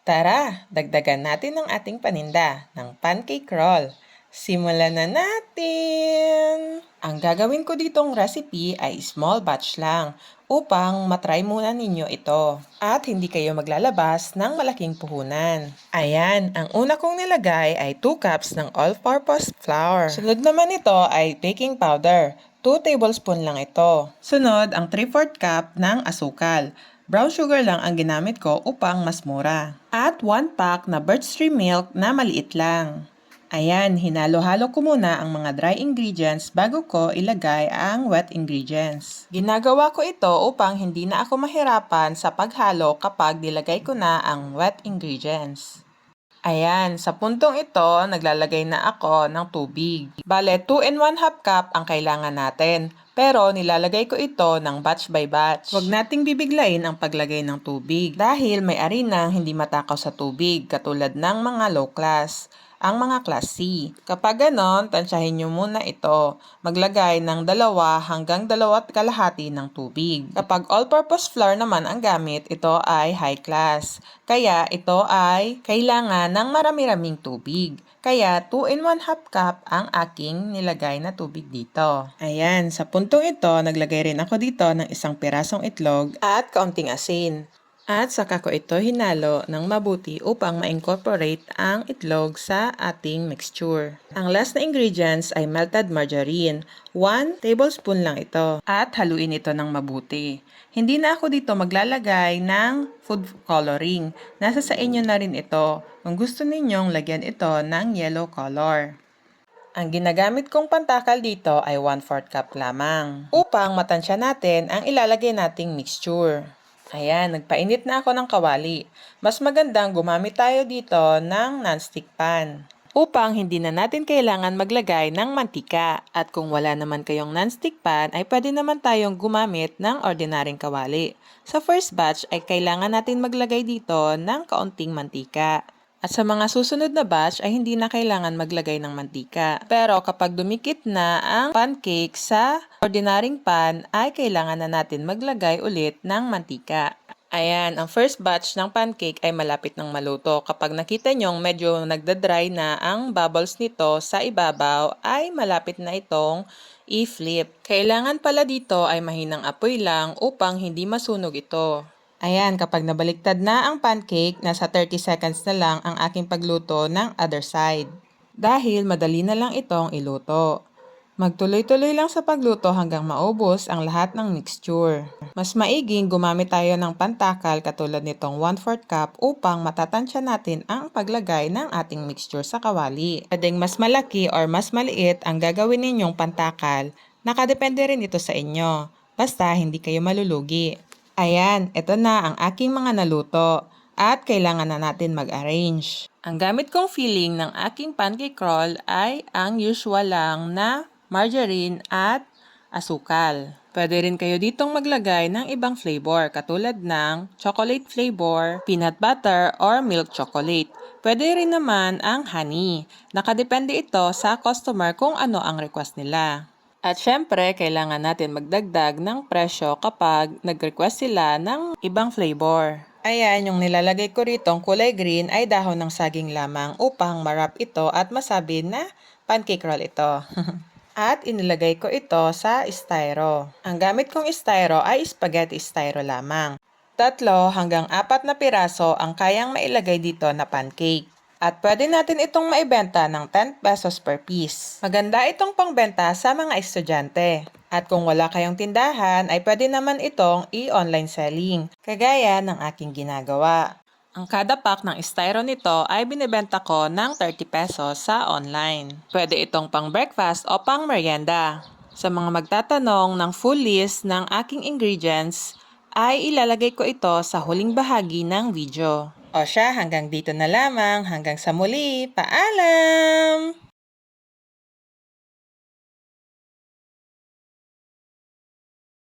Tara, dagdagan natin ang ating paninda ng pancake roll. Simulan na natin! Ang gagawin ko ditong recipe ay small batch lang upang matry muna ninyo ito at hindi kayo maglalabas ng malaking puhunan. Ayan, ang una kong nilagay ay 2 cups ng all-purpose flour. Sunod naman ito ay baking powder. 2 tablespoon lang ito. Sunod ang 3/4 cup ng asukal. Brown sugar lang ang ginamit ko upang mas mura. At 1 pack na birch tree milk na maliit lang. Ayan, hinalo-halo ko muna ang mga dry ingredients bago ko ilagay ang wet ingredients. Ginagawa ko ito upang hindi na ako mahirapan sa paghalo kapag nilagay ko na ang wet ingredients. Ayan, sa puntong ito, naglalagay na ako ng tubig. Bale, 2 and 1/2 cup ang kailangan natin. Pero nilalagay ko ito ng batch by batch. Huwag nating bibiglain ang paglagay ng tubig dahil may arinang hindi matakaw sa tubig katulad ng mga low class, ang mga class C. Kapag ganon, tansyahin nyo muna ito. Maglagay ng 2 hanggang 2.5 ng tubig. Kapag all-purpose flour naman ang gamit, ito ay high class. Kaya ito ay kailangan ng marami-raming tubig. Kaya 2 and 1/2 cup ang aking nilagay na tubig dito. Ayan, sa puntong ito, naglagay rin ako dito ng 1 pirasong itlog at kaunting asin. At saka ko ito hinalo ng mabuti upang ma-incorporate ang itlog sa ating mixture. Ang last na ingredients ay melted margarine. 1 tablespoon lang ito. At haluin ito ng mabuti. Hindi na ako dito maglalagay ng food coloring. Nasa sa inyo na rin ito. Kung gusto ninyong lagyan ito ng yellow color. Ang ginagamit kong pantakal dito ay 1/4 cup lamang upang matansya natin ang ilalagay nating mixture. Ayan, nagpainit na ako ng kawali. Mas magandang gumamit tayo dito ng nonstick pan upang hindi na natin kailangan maglagay ng mantika. At kung wala naman kayong nonstick pan, ay pwede naman tayong gumamit ng ordinaryong kawali. Sa first batch ay kailangan natin maglagay dito ng kaunting mantika. At sa mga susunod na batch ay hindi na kailangan maglagay ng mantika. Pero kapag dumikit na ang pancake sa ordinaryong pan ay kailangan na natin maglagay ulit ng mantika. Ayan, ang first batch ng pancake ay malapit ng maluto. Kapag nakita nyong medyo nagda-dry na ang bubbles nito sa ibabaw ay malapit na itong i-flip. Kailangan pala dito ay mahinang apoy lang upang hindi masunog ito. Ayan, kapag nabaliktad na ang pancake, nasa 30 seconds na lang ang aking pagluto ng other side. Dahil madali na lang itong iluto. Magtuloy-tuloy lang sa pagluto hanggang maubos ang lahat ng mixture. Mas maiging gumamit tayo ng pantakal katulad nitong 1/4 cup upang matatansya natin ang paglagay ng ating mixture sa kawali. Pwedeng mas malaki or mas maliit ang gagawin ninyong pantakal. Nakadepende rin ito sa inyo. Basta hindi kayo malulugi. Ayan, ito na ang aking mga naluto at kailangan na natin mag-arrange. Ang gamit kong filling ng aking pancake roll ay ang usual lang na margarine at asukal. Pwede rin kayo ditong maglagay ng ibang flavor katulad ng chocolate flavor, peanut butter, or milk chocolate. Pwede rin naman ang honey. Nakadepende ito sa customer kung ano ang request nila. At syempre, kailangan natin magdagdag ng presyo kapag nag-request sila ng ibang flavor. Ayan, yung nilalagay ko rito, ang kulay green ay dahon ng saging lamang upang marap ito at masabi na pancake roll ito. At inilagay ko ito sa styro. Ang gamit kong styro ay spaghetti styro lamang. 3 hanggang 4 na piraso ang kayang mailagay dito na pancake. At pwede natin itong maibenta ng 10 pesos per piece. Maganda itong pangbenta sa mga estudyante. At kung wala kayong tindahan, ay pwede naman itong i-online selling, kagaya ng aking ginagawa. Ang kada pack ng styro nito ay binibenta ko ng 30 pesos sa online. Pwede itong pang breakfast o pang merienda. Sa mga magtatanong ng full list ng aking ingredients, ay ilalagay ko ito sa huling bahagi ng video. O siya, hanggang dito na lamang. Hanggang sa muli. Paalam!